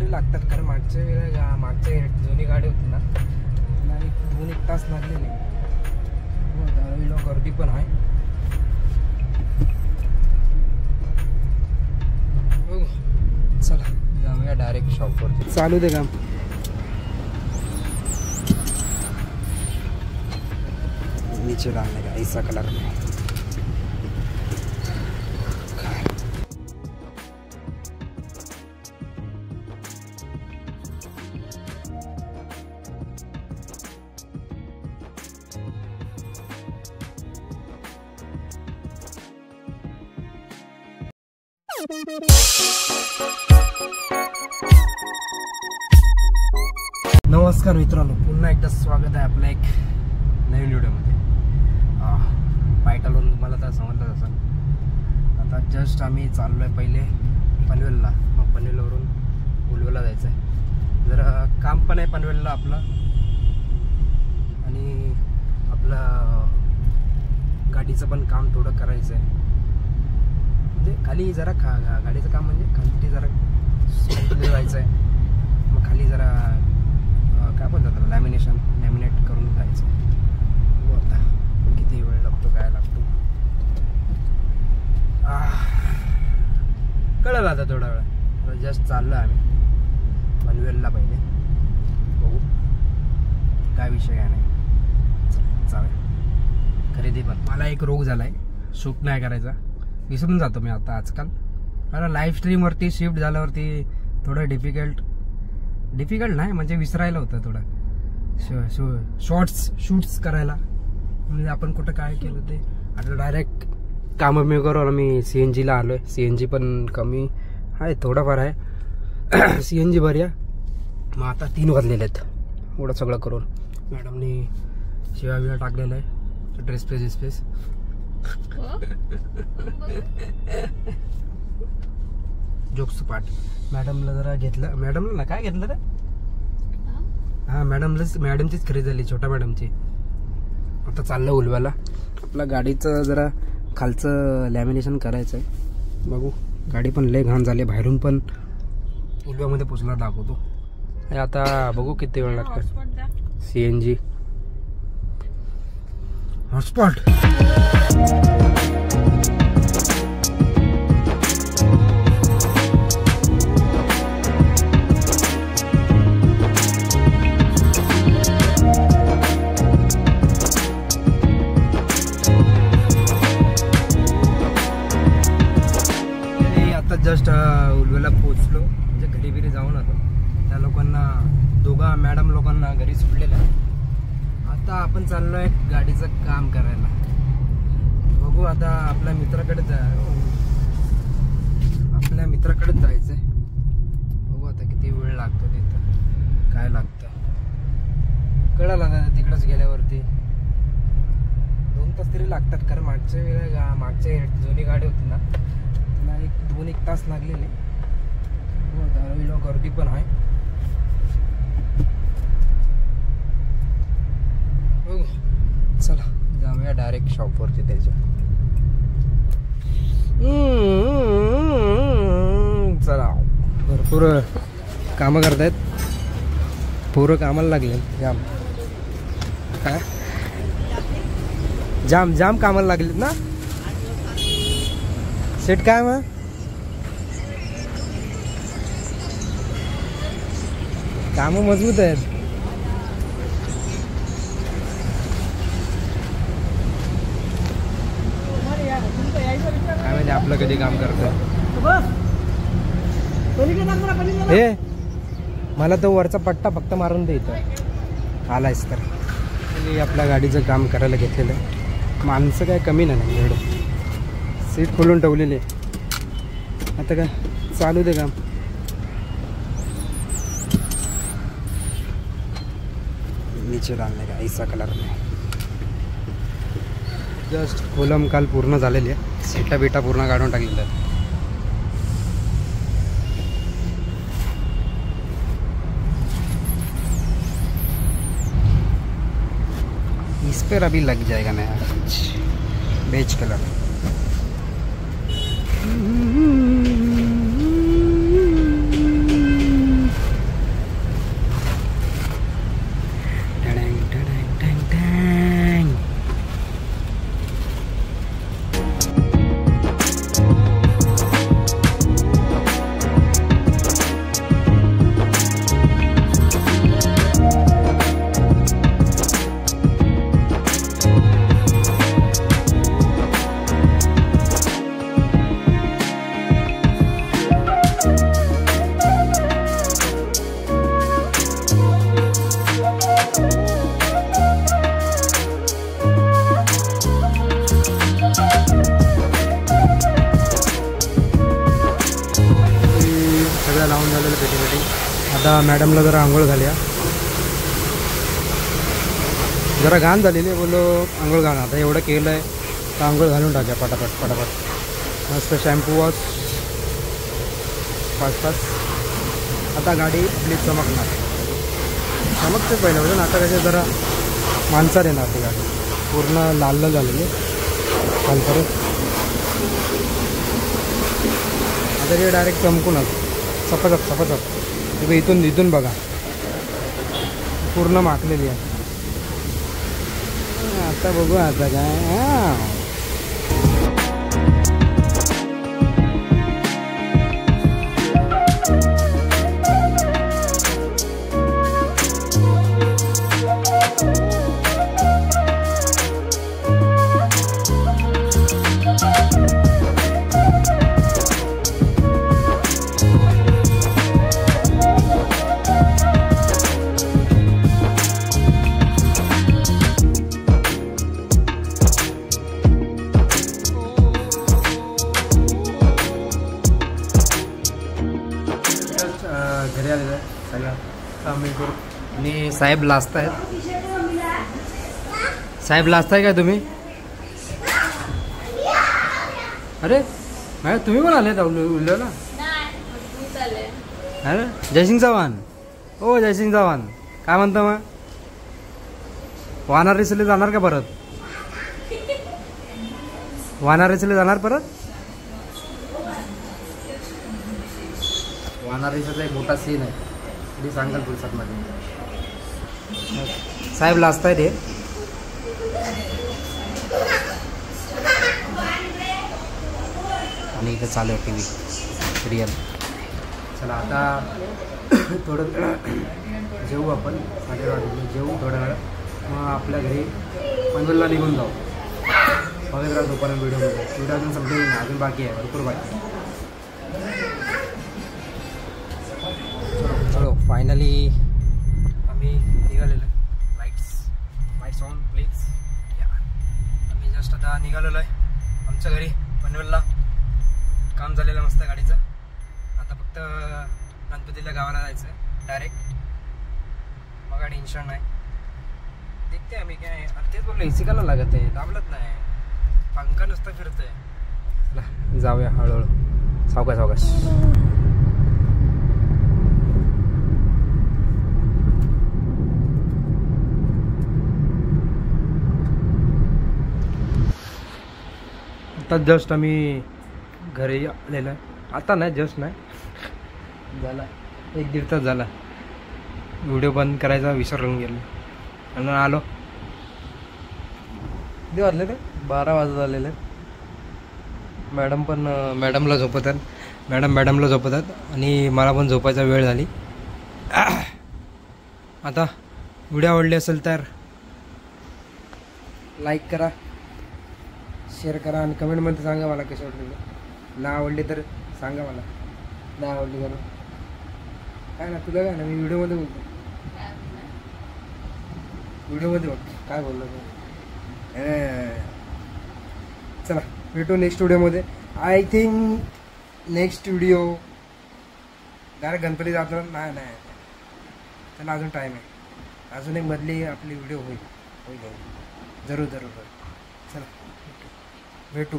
तरी लागतात, कारण मागच्या जुनी गाडी होती ना, त्याला 2-1 तास लागलेले. धारावीला गर्दी पण आहे. चला जाऊया डायरेक्ट शॉपवरती. चालू दे काम. नीचे डालने का ऐसा कलर में. नमस्कार मित्रांनो, पुन्हा एकदा स्वागत आहे आपल्या एक नवीन व्हिडिओमध्ये. टायटलवरून तुम्हाला तर समजलं असेल. आता जस्ट आम्ही चाललो आहे पहिले पनवेलला, मग पनवेलवरून उलवेला जायचं आहे. जरा काम पण आहे पनवेलला आपलं, आणि आपलं गाडीचं पण काम थोडं करायचं आहे. म्हणजे खाली जरा गाडीचं काम म्हणजे खाली जरा जायचं आहे. मग खाली जरा काय बोलतात लॅमिनेट करून जायचं. आता किती वेळ लागतो, काय लागतो कळलं आता थोडा वेळ. जस्ट चाललो आम्ही पनवेलला पहिले, बघू काय विषय काय नाही. चालेल. खरेदी पण मला एक रोग झाला आहे, शूट नाही करायचा, विसरून जातो मी आता आजकाल. कारण लाईव्ह स्ट्रीमवरती शिफ्ट झाल्यावरती थोडं डिफिकल्ट नाही, म्हणजे विसरायला होतं थोडं. शूट्स करायला म्हणजे आपण कुठं काय केलं ते. आता डायरेक्ट कामं मी करून आम्ही CNGला आलो आहे. CNG पण कमी आहे, थोडंफार आहे. CNG भरूया. मग आता 3 वाजलेले आहेत. एवढं सगळं करून मॅडमनी शिवाय टाकलेलं आहे. ड्रेस पेस जोक्स पाठ. मॅडमला जरा घेतलं, मॅडमला ना काय घेतलं रे? हा मॅडमचीच खरेदी झाली, छोट्या मॅडमची. आता चाललं उलवायला. आपल्या गाडीचं जरा खालचं लॅमिनेशन करायचं आहे. बघू, गाडी पण लय घाण झाली, बाहेरून पण उलव्यामध्ये पोचला दाखवतो. आता बघू किती वेळ लागतं. CNG hotspot. जस्ट उलवेला पोचलो, म्हणजे घरी जाऊन आलो. त्या लोकांना मॅडम लोकांना घरी सोडलेलं आहे. आता आपण चाललो आहे गाडीचं काम करायला. बघू आता आपल्या मित्राकडे जायचं आहे. बघू आता किती वेळ लागतो, तिथं काय लागतं कळलं आता. तिकडंच गेल्यावरती 2 तास तरी लागतात, कारण मागच्या जुनी गाडी होती ना, 2-1 तास लागलेले. धारावीला गर्दी पण आहे. चला जाऊया डायरेक्ट शॉपवरती. त्याच्या चला, भरपूर कामं करतायत, पोरं कामाला लागले. जाम कामाला लागलेत ना सेट. काय मग कामं मजबूत आहेत. काय म्हणजे आपलं कधी काम करतोय. हे मला तो वरचा पट्टा फक्त मारून दे इथं आलायस तर. आपल्या गाडीचं काम करायला घेतलेलं आहे. माणसं काय कमी नाही एवढं. सीट खोलून ठेवलेली आहे. आता काय चालू दे काम. नीचे डालने का ऐसा कलर में. जस्ट कोलम काल पूर्ण झालेली आहे. सीटा बिटा पूर्ण काढून टाकलेलं आहे. इस पर अभी लग जाएगा नया बेज कलर. आता मॅडमला जरा आंघोळ घालूया. जरा घाण झालेली बोललो आंघोळ घाल. आता एवढं केलं आहे तर आंघोळ घालून टाकूया पटापट पटापट. मस्त शॅम्पू वॉश फास्ट फास्ट. आता गाडी आपली चमकणार. चमकते पहिलं म्हणजे आता कसे जरा माणसात येणार ती गाडी. पूर्ण लाल लाल झालेली काल परत. आता ते डायरेक्ट चमकूनच सपचप सपचप. तुम्ही इथून बघा पूर्ण माखलेली आहे. आता बघू आता काय. घरी आलेलं आहे सगळं काम मी करू. आणि साहेब लाजताय. साहेब लाजताय काय तुम्ही? अरे मॅडम तुम्ही पण आले उल्लेला? अरे जयसिंग चव्हाण. ओ जयसिंग चव्हाण काय म्हणता मग? वाहणार रेसले जाणार का परत? वाहणार रेसले जाणार परत? वाहणार रेसचा एक मोठा सीन आहे तरी सांगाल पुलसातमध्ये. साहेब लाजताय ते. आणि इथं चालू आहे TV सिरियल. चला आता थोडं जेवू आपण. 8:30 जेवू थोड्या वेळ. मग आपल्या घरी पनवेलला निघून जाऊ. बघत राहा तोपर्यंत व्हिडिओ अजून समजेल नाही. अजून बाकी आहे भरपूर बाकी. चलो फायनली आम्ही निघालेलो आहे. Lights on please. आम्ही जस्ट आता निघालेलो आहे आमच्या घरी पनवेलला. काम झालेलं मस्त गाडीचं. आता फक्त गणपतीला गावाला जायचं आहे डायरेक्ट. मग टेन्शन नाही. देखते आम्ही काय. तेच बोललो AC काला लागत आहे. दाबलत नाही. पंखा नुसतं फिरतोय. चला जाऊया हळूहळू सावकाश सावकाश. आता जस्ट आम्ही घरी आलेलं आहे. आता नाही जस्ट नाही झाला 1-1.5 तास झाला. व्हिडिओ बंद करायचा विसरून गेलो आणि आलो. किती वाजले ते? 12 वाजत आलेले. मॅडमला झोपतात आणि मला पण झोपायचा वेळ झाली. आता व्हिडिओ आवडली असेल तर लाईक करा, शेअर करा आणि कमेंटमध्ये सांगा मला कशी वाटली. नाही आवडली तर सांगा मला. नाही आवडली करा काय ना. तुला काय ना मी व्हिडिओमध्ये बोलतो. व्हिडिओमध्ये बघ काय बोललो मी. चला भेटू नेक्स्ट व्हिडिओमध्ये. I think next video direct Ganpati जातो. नाही त्याला अजून टाईम आहे. अजून एक मधली आपली व्हिडिओ होईल जरूर. चला भेटू.